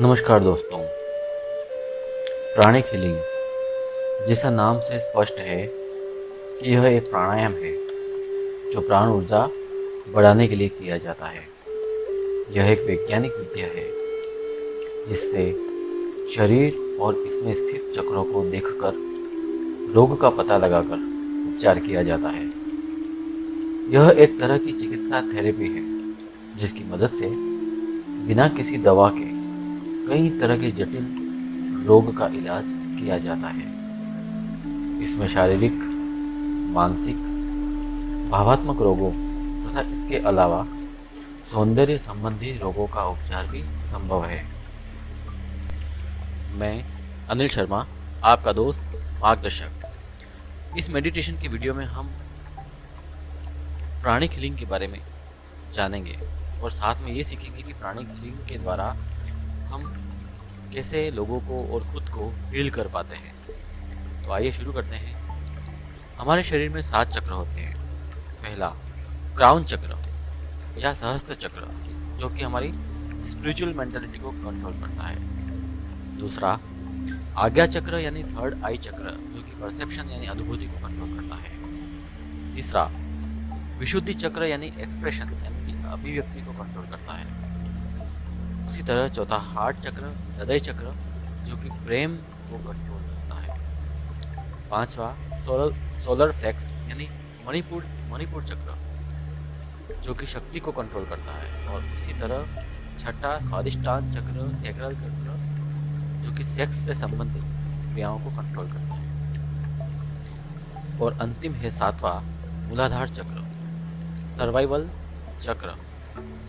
नमस्कार दोस्तों। Pranic healing, जिसका नाम से स्पष्ट है कि यह एक प्राणायाम है जो प्राण ऊर्जा बढ़ाने के लिए किया जाता है। यह एक वैज्ञानिक विद्या है जिससे शरीर और इसमें स्थित चक्रों को देखकर रोग का पता लगाकर उपचार किया जाता है। यह एक तरह की चिकित्सा थेरेपी है जिसकी मदद से बिना किसी दवा के कई तरह के जटिल रोग का इलाज किया जाता है। इसमें शारीरिक, मानसिक, भावात्मक रोगों तथा इसके अलावा सौंदर्य संबंधी रोगों का उपचार भी संभव है। मैं अनिल शर्मा, आपका दोस्त मार्गदर्शक। इस मेडिटेशन के वीडियो में हम प्राणिक हीलिंग के बारे में जानेंगे और साथ में ये सीखेंगे कि प्राणिक हीलिंग के द्वारा हम कैसे लोगों को और खुद को हील कर पाते हैं। तो आइए शुरू करते हैं। हमारे शरीर में 7 चक्र होते हैं। पहला क्राउन चक्र या सहस्त्र चक्र, जो कि हमारी स्पिरिचुअल मेंटालिटी को कंट्रोल करता है। दूसरा आज्ञा चक्र यानी थर्ड आई चक्र, जो कि परसेप्शन यानी अनुभूति को कंट्रोल करता है। तीसरा विशुद्धि चक्र यानी एक्सप्रेशन यानी कि अभिव्यक्ति को कंट्रोल करता है। उसी तरह चौथा हार्ट चक्र, हृदय चक्र, जो कि प्रेम को कंट्रोल करता है। पांचवा सोलर फ्लेक्स यानी मणिपुर चक्र, जो कि शक्ति को कंट्रोल करता है। और इसी तरह छठा स्वादिष्टान चक्र, सैक्रल चक्र, जो कि सेक्स से संबंधित क्रियाओं को कंट्रोल करता है। और अंतिम है 7वां मूलाधार चक्र, सर्वाइवल चक्र,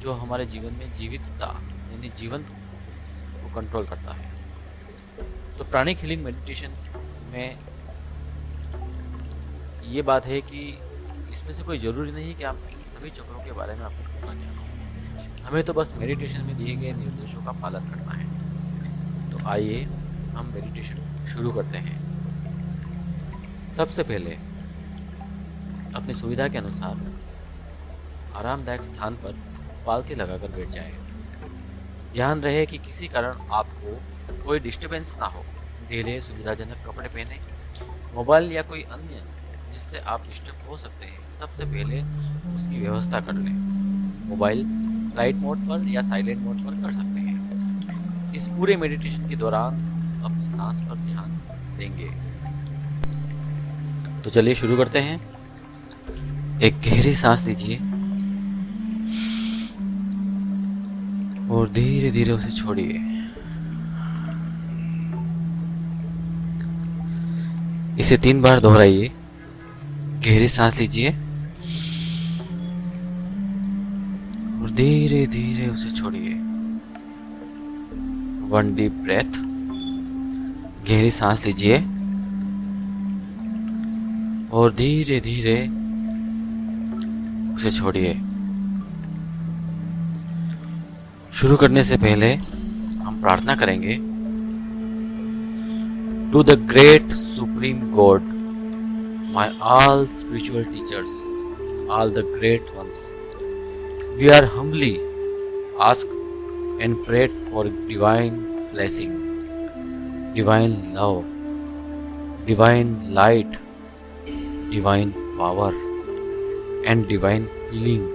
जो हमारे जीवन में जीवितता यानी जीवन को कंट्रोल करता है। तो प्राणिक हीलिंग मेडिटेशन में ये बात है कि इसमें से कोई ज़रूरी नहीं कि आप इन सभी चक्रों के बारे में आपको पूरा ज्ञान हो। हमें तो बस मेडिटेशन में दिए गए निर्देशों का पालन करना है। तो आइए हम मेडिटेशन शुरू करते हैं। सबसे पहले अपनी सुविधा के अनुसार आरामदायक स्थान पर पालथी लगाकर बैठ जाएं। ध्यान रहे कि किसी कारण आपको कोई डिस्टरबेंस ना हो। ढीले सुविधाजनक कपड़े पहने, मोबाइल या कोई अन्य जिससे आप डिस्टर्ब हो सकते हैं, सबसे पहले उसकी व्यवस्था कर लें। मोबाइल फ्लाइट मोड पर या साइलेंट मोड पर कर सकते हैं। इस पूरे मेडिटेशन के दौरान अपनी सांस पर ध्यान देंगे। तो चलिए शुरू करते हैं। एक गहरी सांस लीजिए और धीरे धीरे उसे छोड़िए। इसे 3 बार दोहराइए। गहरी सांस लीजिए और धीरे धीरे उसे छोड़िए। 1 डीप ब्रेथ। गहरी सांस लीजिए और धीरे धीरे उसे छोड़िए। शुरू करने से पहले हम प्रार्थना करेंगे। To the great supreme God, my all spiritual teachers, all the great ones, we are humbly ask and pray for divine blessing, divine love, divine light, divine power and divine healing.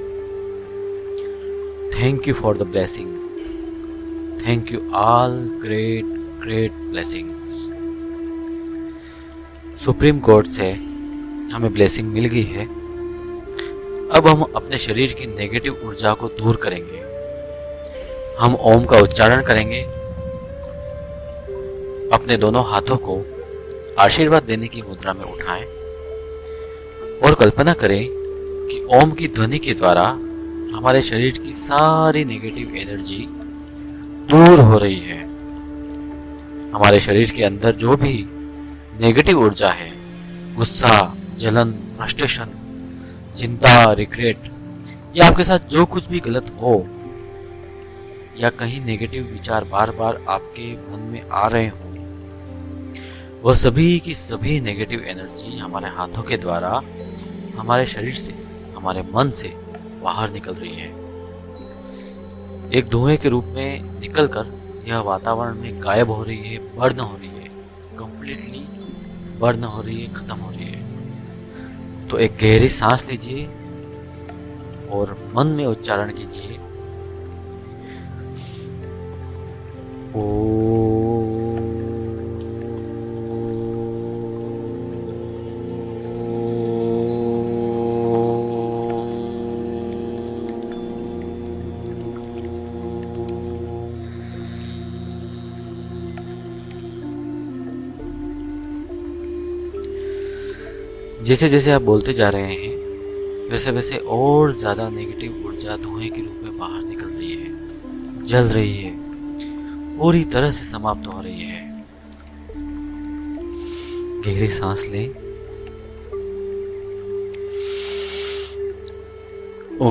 Thank you for the blessing. Thank you all great blessings. Supreme God से हमें blessing मिल गई है। अब हम अपने शरीर की negative ऊर्जा को दूर करेंगे। हम ओम का उच्चारण करेंगे। अपने दोनों हाथों को आशीर्वाद देने की मुद्रा में उठाएं और कल्पना करें कि ओम की ध्वनि के द्वारा हमारे शरीर की सारी नेगेटिव एनर्जी दूर हो रही है। हमारे शरीर के अंदर जो भी नेगेटिव ऊर्जा है, गुस्सा, जलन, फ्रस्ट्रेशन, चिंता, रिग्रेट, या आपके साथ जो कुछ भी गलत हो या कहीं नेगेटिव विचार बार बार आपके मन में आ रहे हों, वह सभी की सभी नेगेटिव एनर्जी हमारे हाथों के द्वारा हमारे शरीर से, हमारे मन से बाहर निकल रही है। एक धुएं के रूप में निकलकर यह वातावरण में गायब हो रही है, बर्न हो रही है, कंप्लीटली बर्न हो रही है, खत्म हो रही है। तो एक गहरी सांस लीजिए और मन में उच्चारण कीजिए, ओ। जैसे जैसे आप बोलते जा रहे हैं, वैसे वैसे और ज्यादा नेगेटिव ऊर्जा धुएं के रूप में बाहर निकल रही है, जल रही है, पूरी तरह से समाप्त हो रही है। गहरी सांस लें, ओ।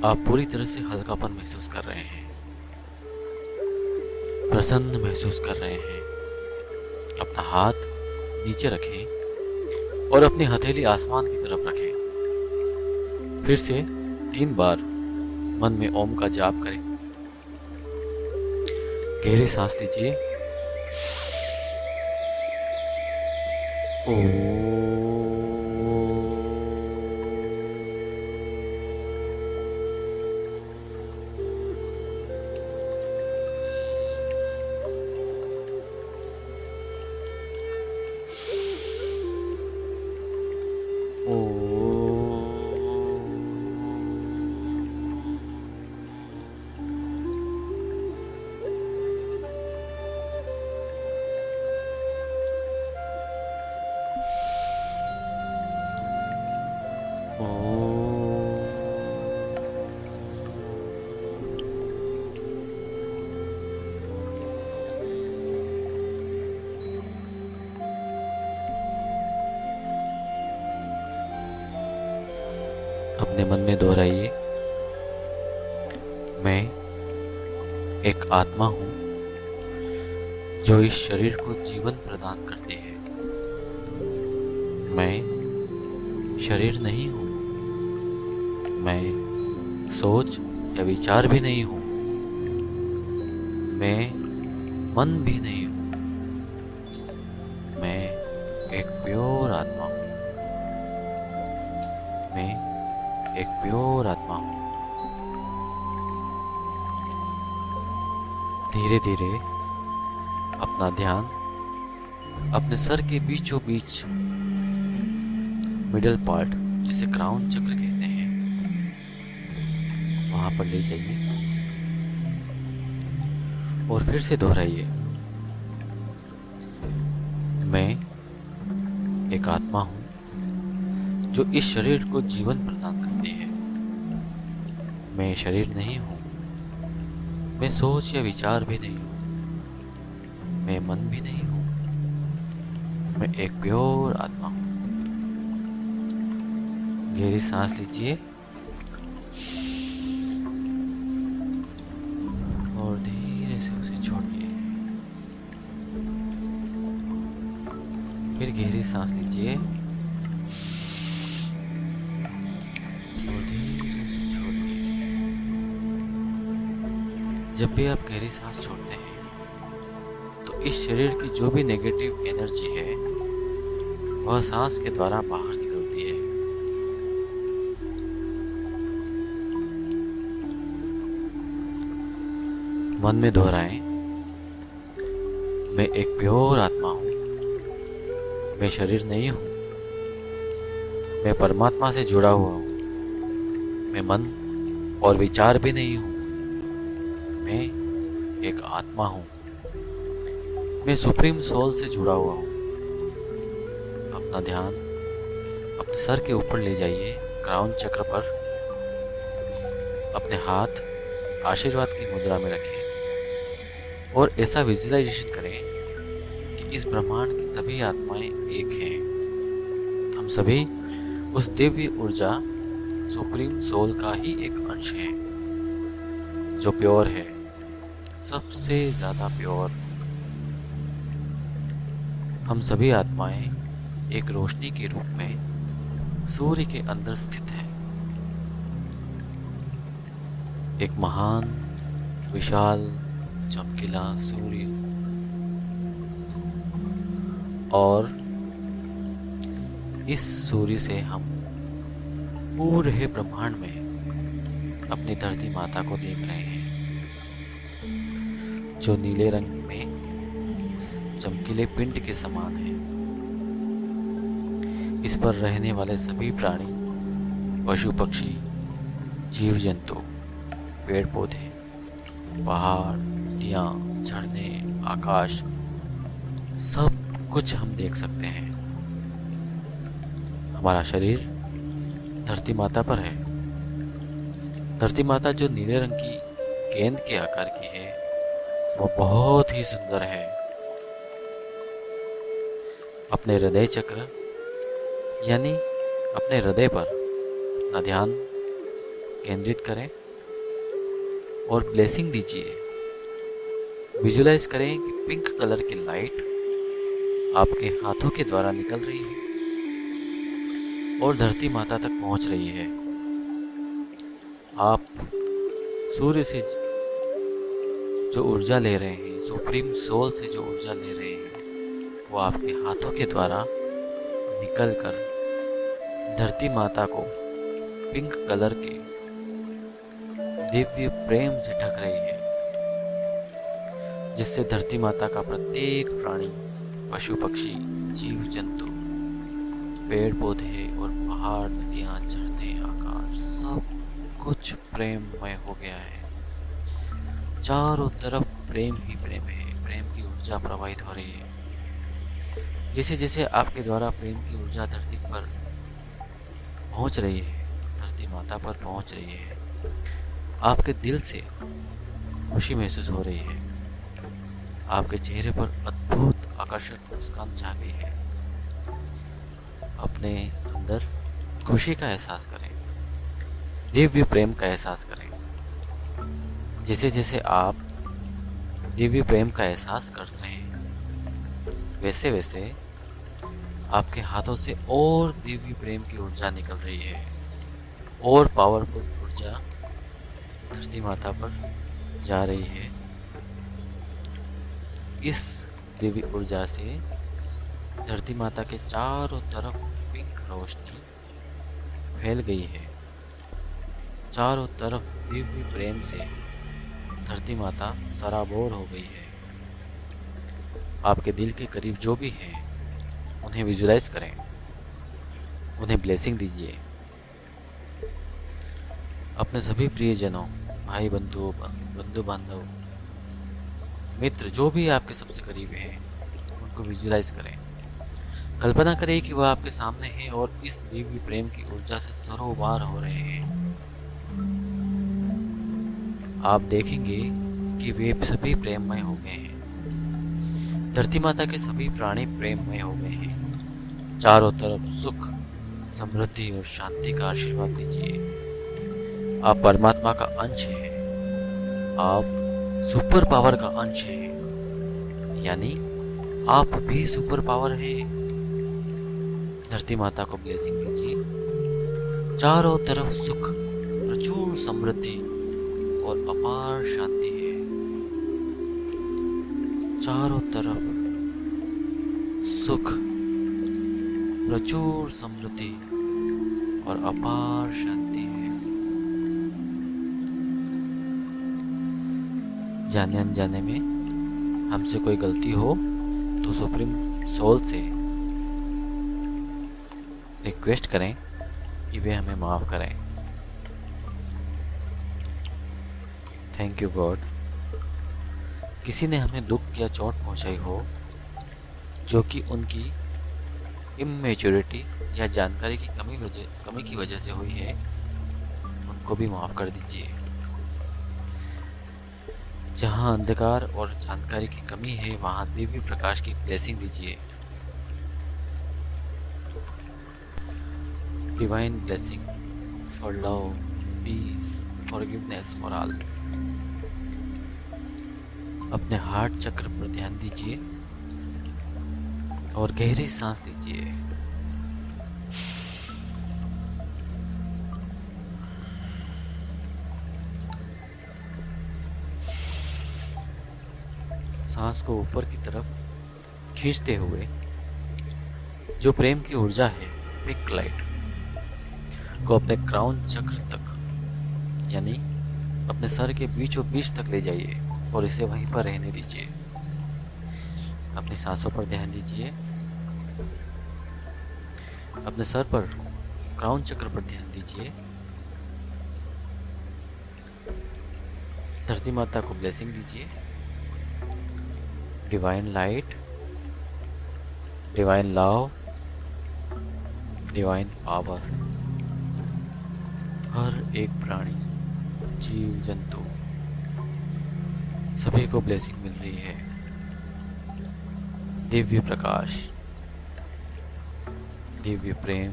आप पूरी तरह से हल्कापन महसूस कर रहे हैं, प्रसन्न महसूस कर रहे हैं। अपना हाथ नीचे रखें और अपनी हथेली आसमान की तरफ रखें। फिर से 3 बार मन में ओम का जाप करें। गहरी सांस लीजिए, ओ। अपने मन में दोहराइए, मैं एक आत्मा हूं जो इस शरीर को जीवन प्रदान करती है। मैं शरीर नहीं हूं, मैं सोच या विचार भी नहीं हूं, मैं मन भी नहीं हूं, मैं एक प्योर आत्मा हूं, मैं एक प्योर आत्मा हूं। धीरे धीरे अपना ध्यान अपने सर के बीचों बीच मिडल पार्ट, जिसे क्राउन चक्र कहते हैं, वहां पर ले जाइए और फिर से दोहराइए, मैं एक आत्मा हूं जो इस शरीर को जीवन प्रदान करती है। मैं शरीर नहीं हूं, मैं सोच या विचार भी नहीं हूं, मैं मन भी नहीं हूं, मैं एक प्योर आत्मा हूं। गहरी सांस लीजिए और धीरे से उसे छोड़िए। फिर गहरी सांस लीजिए और धीरे से छोड़िए। जब भी आप गहरी सांस छोड़ते हैं तो इस शरीर की जो भी नेगेटिव एनर्जी है वह सांस के द्वारा बाहर निकलती है। मन में दोहराएं, मैं एक प्योर आत्मा हूं, मैं शरीर नहीं हूं, मैं परमात्मा से जुड़ा हुआ हूं, मैं मन और विचार भी नहीं हूं, मैं एक आत्मा हूं, मैं सुप्रीम सोल से जुड़ा हुआ हूं। अपना ध्यान अपने सर के ऊपर ले जाइए, क्राउन चक्र पर। अपने हाथ आशीर्वाद की मुद्रा में रखें और ऐसा विजुअलाइजेशन करें कि इस ब्रह्मांड की सभी आत्माएं एक हैं। हम सभी उस दिव्य ऊर्जा सुप्रीम सोल का ही एक अंश है, जो प्योर है, सबसे ज्यादा प्योर। हम सभी आत्माएं एक रोशनी के रूप में सूर्य के अंदर स्थित हैं। एक महान विशाल चमकीला सूर्य, और इस सूर्य से हम पूरे ब्रह्मांड में अपनी धरती माता को देख रहे हैं, जो नीले रंग में चमकीले पिंड के समान है। इस पर रहने वाले सभी प्राणी, पशु पक्षी, जीव जंतु, पेड़ पौधे, पहाड़, नदियाँ, झरने, आकाश, सब कुछ हम देख सकते हैं। हमारा शरीर धरती माता पर है। धरती माता जो नीले रंग की गेंद के आकार की है, वो बहुत ही सुंदर है। अपने हृदय चक्र यानी अपने हृदय पर अपना ध्यान केंद्रित करें और ब्लेसिंग दीजिए। विजुलाइज करें कि पिंक कलर की लाइट आपके हाथों के द्वारा निकल रही है और धरती माता तक पहुंच रही है। आप सूर्य से जो ऊर्जा ले रहे हैं, सुप्रीम सोल से जो ऊर्जा ले रहे हैं, वो आपके हाथों के द्वारा निकलकर धरती माता को पिंक कलर के दिव्य प्रेम से ढक रही है, जिससे धरती माता का प्रत्येक प्राणी, पशु पक्षी, जीव जंतु, पेड़ पौधे और पहाड़, नदियाँ, झरने, आकाश, सब कुछ प्रेममय हो गया है। चारों तरफ प्रेम ही प्रेम है। प्रेम की ऊर्जा प्रवाहित हो रही है। जैसे जैसे आपके द्वारा प्रेम की ऊर्जा धरती पर पहुंच रही है, धरती माता पर पहुंच रही है, आपके दिल से खुशी महसूस हो रही है। आपके चेहरे पर अद्भुत आकर्षक मुस्कान छा गई है। अपने अंदर खुशी का एहसास करें, दिव्य प्रेम का एहसास करें। जैसे जैसे आप दिव्य प्रेम का एहसास कर रहे हैं, वैसे वैसे आपके हाथों से और दिव्य प्रेम की ऊर्जा निकल रही है, और पावरफुल ऊर्जा धरती माता पर जा रही है। इस दिव्य ऊर्जा से धरती माता के चारों तरफ पिंक रोशनी फैल गई है। चारों तरफ दिव्य प्रेम से धरती माता सराबोर हो गई है। आपके दिल के करीब जो भी हैं, उन्हें विजुलाइज करें, उन्हें ब्लेसिंग दीजिए। अपने सभी प्रियजनों, भाई बंधु बांधव, मित्र, जो भी आपके सबसे करीब हैं, उनको विजुलाइज करें। कल्पना करें कि वह आपके सामने है और इस दिव्य प्रेम की ऊर्जा से सरोबार हो रहे हैं। आप देखेंगे कि वे सभी प्रेममय हो गए हैं। धरती माता के सभी प्राणी प्रेममय हो गए हैं। चारों तरफ सुख, समृद्धि और शांति का आशीर्वाद दीजिए। आप परमात्मा का अंश हैं। आप सुपर पावर का अंश हैं, यानी आप भी सुपर पावर हैं। धरती माता को ब्लेसिंग दीजिए। चारों तरफ सुख, प्रचुर समृद्धि और अपार शांति है। चारों तरफ सुख, प्रचुर समृद्धि और अपार शांति है। जाने अनजाने में हमसे कोई गलती हो तो सुप्रीम सोल से रिक्वेस्ट करें कि वे हमें माफ करें। Thank you God. किसी ने हमें दुख या चोट पहुंचाई हो जो कि उनकी इमेच्योरिटी या जानकारी की कमी की वजह से हुई है, उनको भी माफ़ कर दीजिए। जहाँ अंधकार और जानकारी की कमी है वहाँ दिव्य प्रकाश की ब्लेसिंग दीजिए। Divine blessing for love, peace, forgiveness for all. अपने हार्ट चक्र पर ध्यान दीजिए और गहरी सांस लीजिए। सांस को ऊपर की तरफ खींचते हुए जो प्रेम की ऊर्जा है, पिंक लाइट, को अपने क्राउन चक्र तक यानी अपने सर के बीचों बीच तक ले जाइए और इसे वहीं पर रहने दीजिए। अपनी सांसों पर ध्यान दीजिए। अपने सर पर क्राउन चक्र पर ध्यान दीजिए। धरती माता को ब्लेसिंग दीजिए। Divine light, divine love, divine power, हर एक प्राणी, जीव जंतु सभी को ब्लेसिंग मिल रही है। दिव्य प्रकाश, दिव्य प्रेम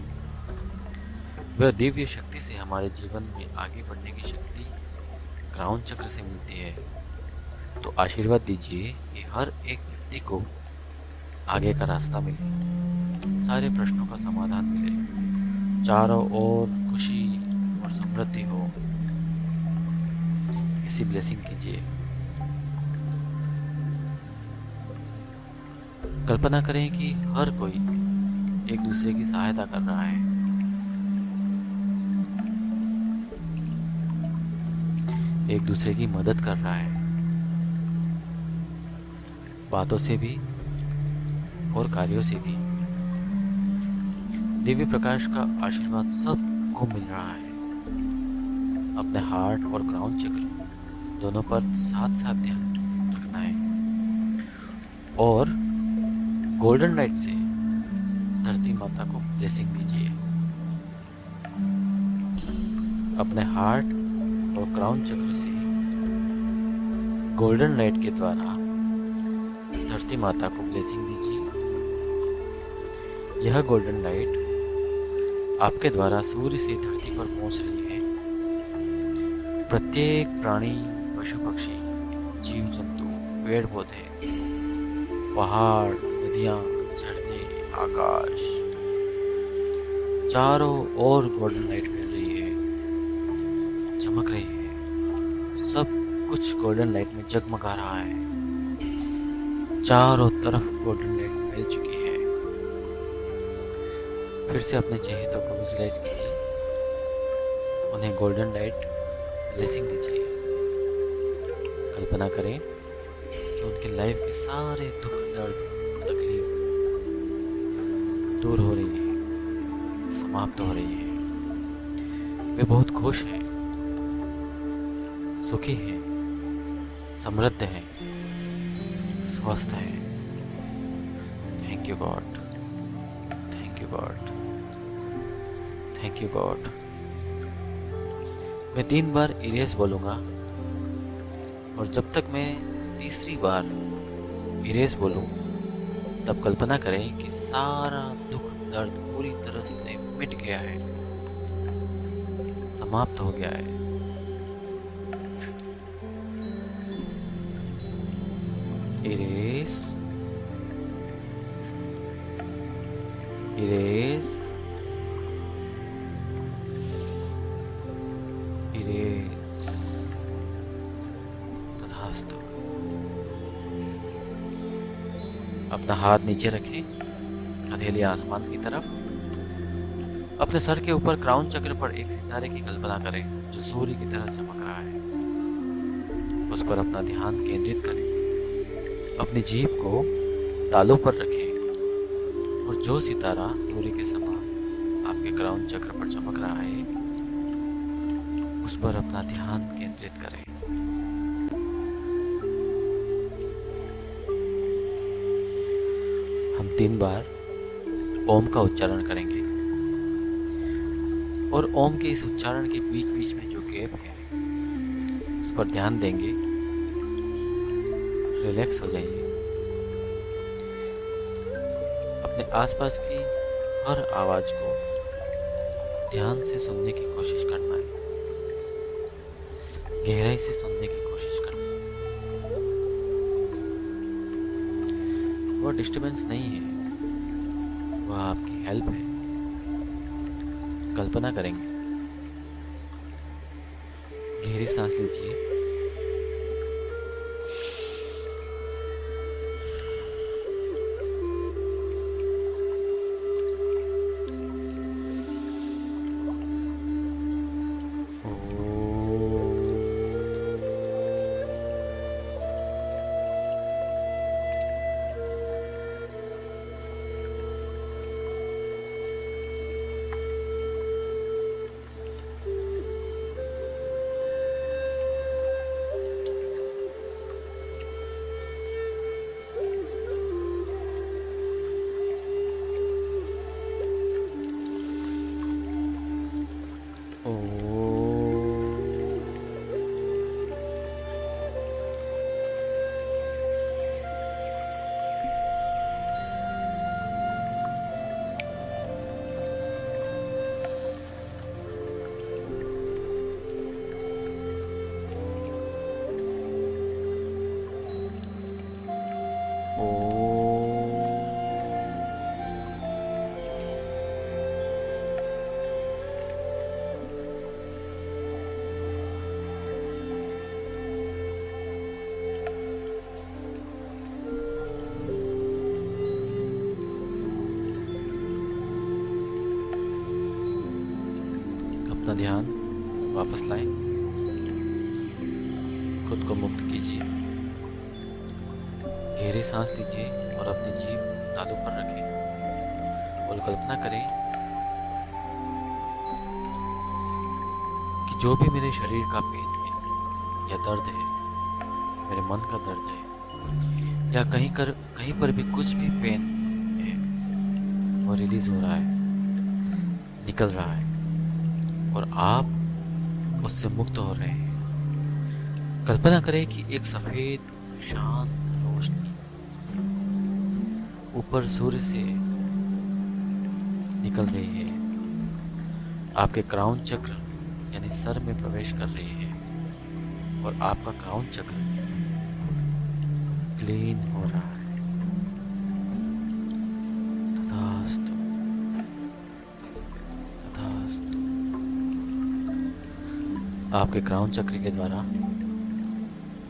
व दिव्य शक्ति से हमारे जीवन में आगे बढ़ने की शक्ति क्राउन चक्र से मिलती है। तो आशीर्वाद दीजिए कि हर एक व्यक्ति को आगे का रास्ता मिले, सारे प्रश्नों का समाधान मिले, चारों ओर खुशी और समृद्धि हो। ऐसी ब्लेसिंग कीजिए। कल्पना करें कि हर कोई एक दूसरे की सहायता कर रहा है। एक दूसरे की मदद कर रहा है, बातों से भी और कार्यों से भी। दिव्य प्रकाश का आशीर्वाद सबको मिल रहा है। अपने हार्ट और क्राउन चक्र दोनों पर साथ साथ ध्यान रखना है और गोल्डन लाइट से धरती माता को ब्लेसिंग दीजिए। अपने हार्ट और क्राउन चक्र से गोल्डन लाइट के द्वारा धरती माता को ब्लेसिंग दीजिए। यह गोल्डन लाइट आपके द्वारा सूर्य से धरती पर पहुंच रही है। प्रत्येक प्राणी, पशु पक्षी, जीव जंतु, पेड़ पौधे, पहाड़, नदियां, झरने, आकाश, चारों ओर गोल्डन लाइट फैल रही है, चमक रही है। सब कुछ गोल्डन लाइट में जगमगा रहा है। चारों तरफ गोल्डन लाइट फैल चुकी है। फिर से अपने चहेतों को विजुलाइज कीजिए, उन्हें गोल्डन लाइट ब्लेसिंग दीजिए। कल्पना करें कि उनकी लाइफ के सारे दुख, दर्द, तकलीफ दूर हो रही है, समाप्त हो रही है। वे बहुत खुश हैं, सुखी हैं, समृद्ध हैं, स्वस्थ है। Thank you God, thank you God, thank you God. मैं 3 बार इरेज बोलूंगा और जब तक मैं तीसरी बार इरेज बोलूं तब कल्पना करें कि सारा दुख, दर्द पूरी तरह से मिट गया है, समाप्त हो गया है। Erase, erase, erase. तथास्तु। अपना हाथ नीचे रखें, हथेली आसमान की तरफ। अपने सर के ऊपर क्राउन चक्र पर एक सितारे की कल्पना करें जो सूर्य की तरह चमक रहा है। उस पर अपना ध्यान केंद्रित करें। अपनी जीभ को तालू पर रखें और जो सितारा सूर्य के समान आपके क्राउन चक्र पर चमक रहा है उस पर अपना ध्यान केंद्रित करें। हम 3 बार ओम का उच्चारण करेंगे और ओम के इस उच्चारण के बीच बीच में जो गैप है उस पर ध्यान देंगे रिलैक्स हो जाइए। अपने आसपास की हर आवाज को ध्यान से सुनने की कोशिश करना है, गहराई से सुनने की कोशिश करनी है। वो डिस्टरबेंस नहीं है, वह आपकी हेल्प है। कल्पना करेंगे, गहरी सांस लीजिए। अपना ध्यान वापस लाएं, खुद को मुक्त कीजिए। गहरी सांस लीजिए और अपनी जीभ तालू पर रखें और कल्पना करें कि जो भी मेरे शरीर का पेन है या दर्द है, मेरे मन का दर्द है या कहीं पर भी कुछ भी पेन है, वो रिलीज हो रहा है, निकल रहा है और आप उससे मुक्त हो रहे हैं। कल्पना करें कि एक सफेद शांत रोशनी ऊपर सूर्य से निकल रही है, आपके क्राउन चक्र यानी सर में प्रवेश कर रही है और आपका क्राउन चक्र क्लीन हो रहा है। तथास्तु, तथास्तु। आपके क्राउन चक्र के द्वारा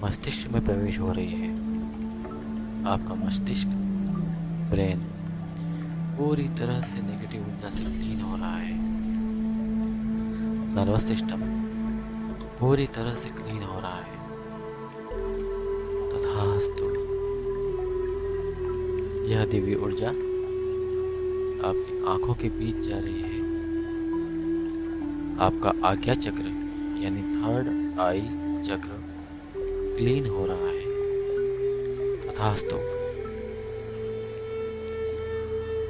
मस्तिष्क में प्रवेश हो रही है। आपका मस्तिष्क, ब्रेन पूरी तरह से नेगेटिव ऊर्जा से क्लीन हो रहा है। नर्वस सिस्टम पूरी तरह से क्लीन हो रहा है। तथास्तु। यह दिव्य ऊर्जा आपकी आंखों के बीच जा रही है। आपका आज्ञा चक्र यानी थर्ड आई चक्र क्लीन हो रहा है। तथास्तु।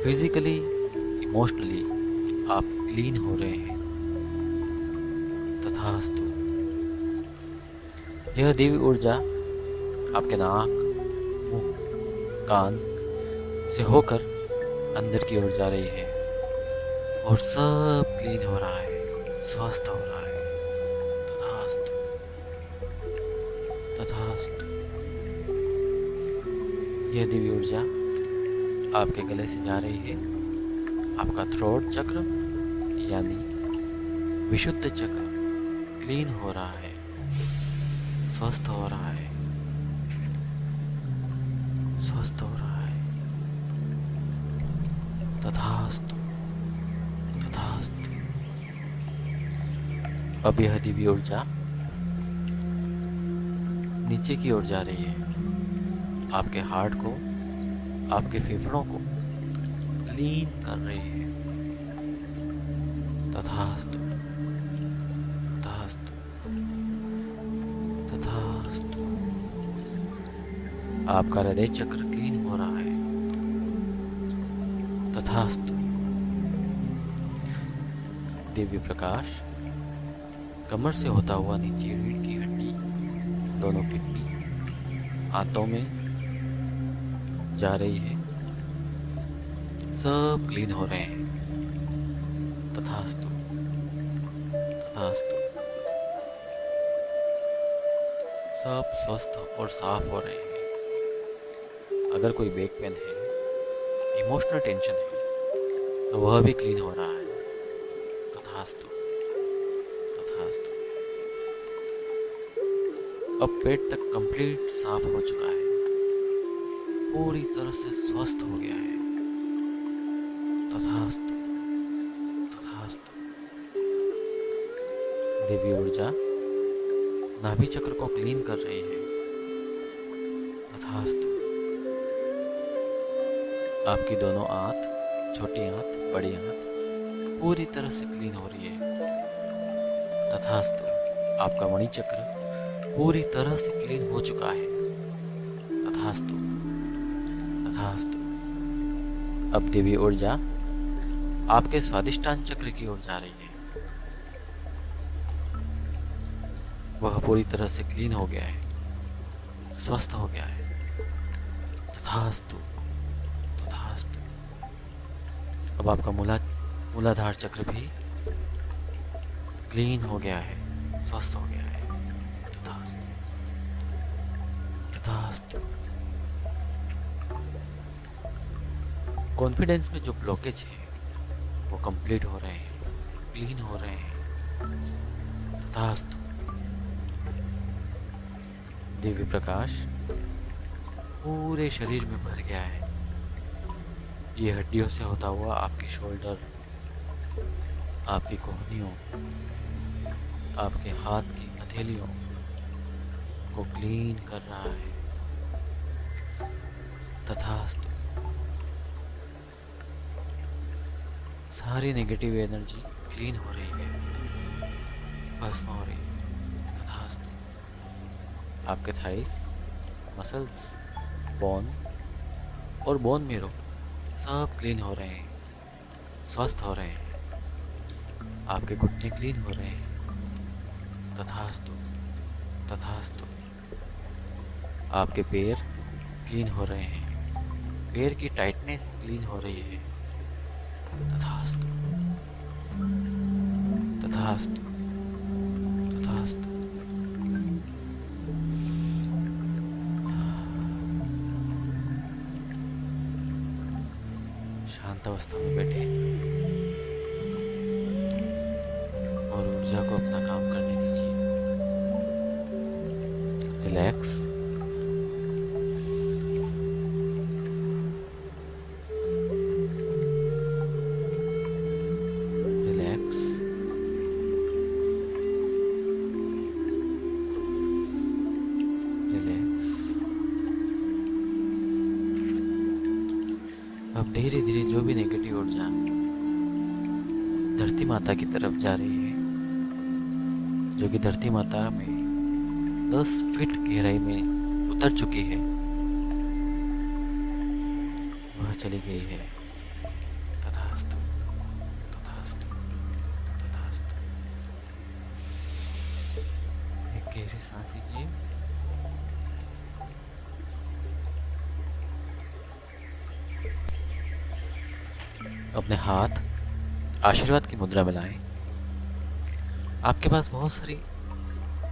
फिजिकली, इमोशनली आप क्लीन हो रहे हैं। तथास्तु। यह दिव्य ऊर्जा आपके नाक, मुंह, कान से होकर अंदर की ओर जा रही है और सब क्लीन हो रहा है, स्वस्थ हो रहा है। तथास्तु, तथास्तु। यह दिव्य ऊर्जा आपके गले से जा रही है। आपका थ्रोट चक्र यानी विशुद्ध चक्र क्लीन हो रहा है, स्वस्थ हो रहा है, स्वस्थ हो रहा है। तथास्तु, तथास्तु। अब यह दिव्य ऊर्जा नीचे की ओर जा रही है। आपके हार्ट को, आपके फेफड़ों को क्लीन कर रही है। तथास्तु, तथास्तु, तथास्तु। आपका हृदय चक्र क्लीन हो रहा है। तथास्तु। दिव्य प्रकाश कमर से होता हुआ नीचे रीढ़ की हड्डी, दोनों किडनी, आंतों में जा रही है, सब क्लीन हो रहे हैं। तथास्तु, तथास्तु। सब स्वस्थ और साफ हो रहे हैं। अगर कोई बैक पेन है, इमोशनल टेंशन है, तो वह भी क्लीन हो रहा है। तथास्तु, तथास्तु। अब पेट तक कंप्लीट साफ हो चुका है, पूरी तरह से स्वस्थ हो गया है। तथास्तु, तथास्तु। दिव्य ऊर्जा नाभि चक्र को क्लीन कर रही है। तथास्तु। आपकी दोनों आंत, छोटी आंत, बड़ी आंत पूरी तरह से क्लीन हो रही है। तथास्तु। आपका मणि चक्र पूरी तरह से क्लीन हो चुका है। तथास्तु, तथास्तु। अब दिव्य ऊर्जा आपके स्वादिष्टान चक्र की ओर जा रही है। वह पूरी तरह से क्लीन हो गया है, स्वस्थ हो गया है। तथास्तु, तथास्तु। अब आपका मूलाधार चक्र भी क्लीन हो गया है, स्वस्थ हो गया है। तथास्तु, तथास्तु। कॉन्फिडेंस में जो ब्लॉकेज है वो कंप्लीट हो रहे हैं, क्लीन हो रहे हैं। तथास्तु। दिव्य प्रकाश पूरे शरीर में भर गया है। ये हड्डियों से होता हुआ आपके शोल्डर, आपकी कोहनियों, आपके हाथ की हथेलियों को क्लीन कर रहा है। तथास्तु। सारी नेगेटिव एनर्जी क्लीन हो रही है, भस्म हो रही है। तथास्तु। आपके थाइस, मसल्स, बोन और बोन मेरो सब क्लीन हो रहे हैं, स्वस्थ हो रहे हैं। आपके घुटने क्लीन हो रहे हैं। तथास्तु, तथास्तु। आपके पैर क्लीन हो रहे हैं, पैर की टाइटनेस क्लीन हो रही है। तथास्तु, तथास्तु, तथास्तु। शांत अवस्था में बैठे और ऊर्जा को अपना काम करने दीजिए। Relax, relax. रिलैक्स। अब धीरे धीरे जो भी नेगेटिव ऊर्जा धरती माता की तरफ जा रही है, जो कि धरती माता में 10 फीट गहराई में उतर चुकी है, वह चली गई है। तथास्तु, तथास्तु, तथास्तु। एक गहरी सांस लीजिए। अपने हाथ आशीर्वाद की मुद्रा में लाएं। आपके पास बहुत सारी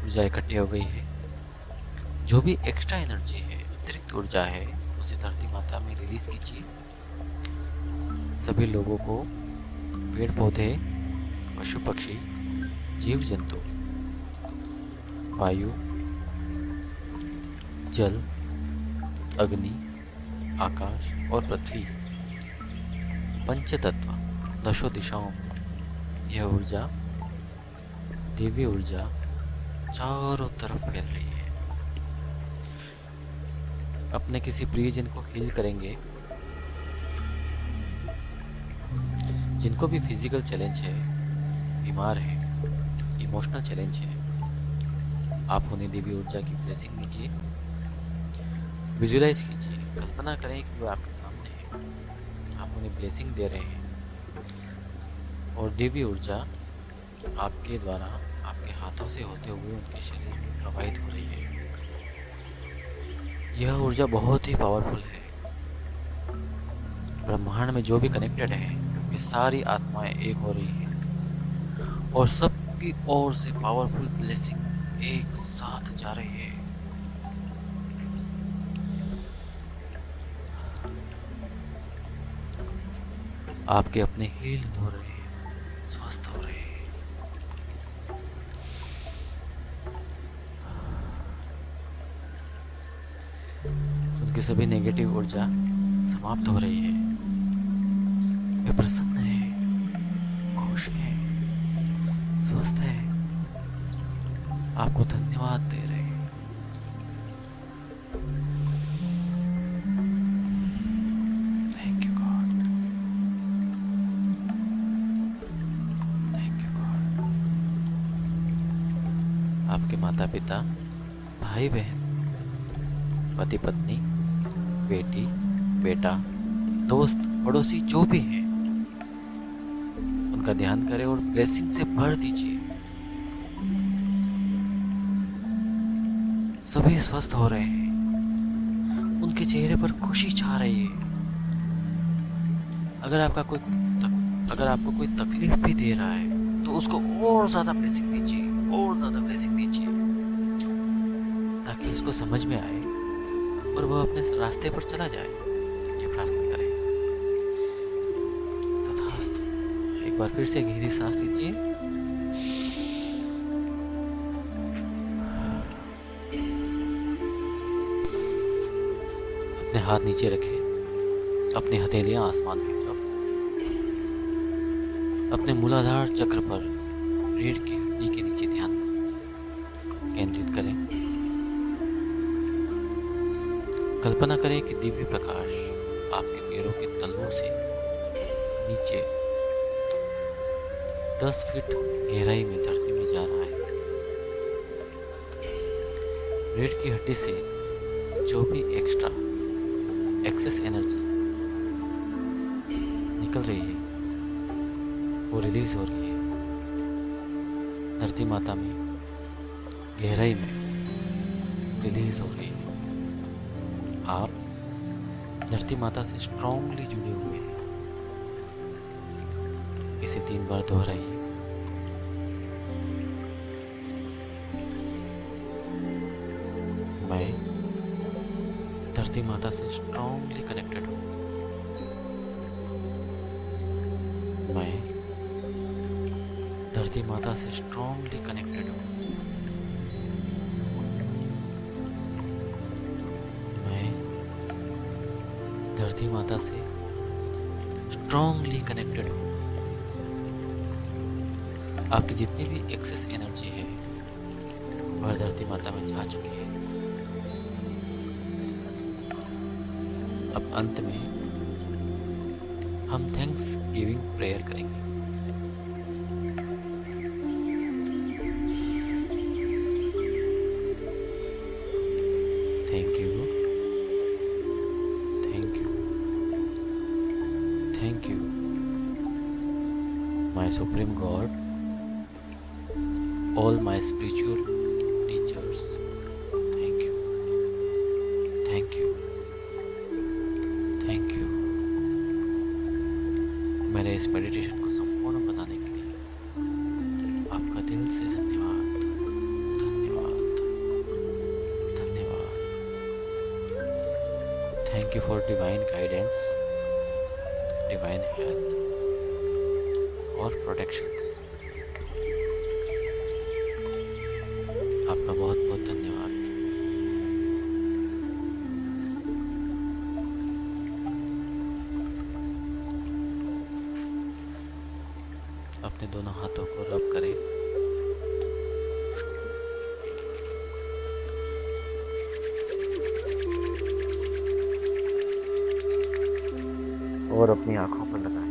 ऊर्जा इकट्ठी हो गई है। जो भी एक्स्ट्रा एनर्जी है, अतिरिक्त ऊर्जा है, उसे धरती माता में रिलीज कीजिए। सभी लोगों को, पेड़ पौधे, पशु पक्षी, जीव जंतु, वायु, जल, अग्नि, आकाश और पृथ्वी, पंच तत्व, दशों दिशाओं में यह ऊर्जा, दिव्य ऊर्जा चारों तरफ फैल रही है। अपने किसी प्रियजन को हील करेंगे। जिनको भी फिजिकल चैलेंज है, बीमार है, इमोशनल चैलेंज है, आप उन्हें दिव्य ऊर्जा की ब्लेसिंग दीजिए। विजुलाइज कीजिए, कल्पना करें कि वो आपके सामने है, आप उन्हें ब्लेसिंग दे रहे हैं और दिव्य ऊर्जा आपके द्वारा, आपके हाथों से होते हुए उनके शरीर में प्रवाहित हो रही है। यह ऊर्जा बहुत ही पावरफुल है। ब्रह्मांड में जो भी कनेक्टेड है, ये सारी आत्माएं एक हो रही हैं और सबकी ओर से पावरफुल ब्लेसिंग एक साथ जा रही है। आपके अपने हील हो रहे हैं, स्वस्थ हो रहे हैं। उनकी सभी नेगेटिव ऊर्जा समाप्त हो रही है। वे प्रसन्न है, खुश है, स्वस्थ है, आपको धन्यवाद दे रहे हैं। Thank you God, thank you God. आपके माता पिता, भाई बहन, पति पत्नी, बेटी बेटा, दोस्त पड़ोसी जो भी हैं, उनका ध्यान करें और ब्लेसिंग से भर दीजिए। सभी स्वस्थ हो रहे हैं, उनके चेहरे पर खुशी छा रही है। अगर आपको कोई तकलीफ भी दे रहा है तो उसको और ज्यादा ब्लेसिंग दीजिए, और ज्यादा ब्लेसिंग दीजिए, ताकि उसको समझ में आए और वह अपने रास्ते पर चला जाए। ये प्रार्थना करें। तथास्तु। एक बार फिर से गहरी सांस लीजिए। अपने हाथ नीचे रखें, अपनी हथेलियां आसमान की तरफ, अपने मूलाधार चक्र पर रीढ़ की हड्डी के नीचे ध्यान केंद्रित करें। कल्पना करें कि दिव्य प्रकाश आपके पैरों के तलवों से नीचे 10 फीट गहराई में धरती में जा रहा है। रीढ़ की हड्डी से जो भी एक्सेस एनर्जी निकल रही है वो रिलीज हो रही है धरती माता में, गहराई में रिलीज हो रही है। आप धरती माता से स्ट्रांगली जुड़े हुए हैं। इसे 3 बार दोहराइए। मैं धरती माता से स्ट्रांगली कनेक्टेड हूँ। मैं धरती माता से स्ट्रांगली कनेक्टेड हूँ। धरती माता से स्ट्रांगली कनेक्टेड हूँ। आपकी जितनी भी एक्सेस एनर्जी है वह धरती माता में जा चुकी है। अब अंत में हम थैंक्स गिविंग प्रेयर करेंगे। Thank you, thank you, my Supreme God, all my spiritual teachers. Thank you, thank you, thank you. मेरे इस मेडिटेशन को संपूर्ण बनाने के लिए आपका दिल से धन्यवाद, धन्यवाद, धन्यवाद। Thank you for divine guidance, divine health और protections। आपका बहुत बहुत धन्यवाद। अपने दोनों हाथों को रब करें। और अपनी आंखों पर लगाएं।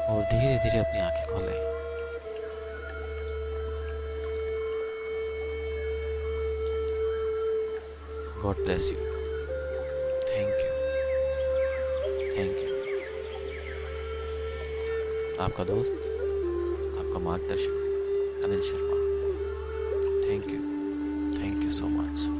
और धीरे धीरे अपनी आंखें खोलें। God bless you. Thank you, thank you. आपका दोस्त, आपका आपका मार्गदर्शक Anil Sharma. Thank you so much.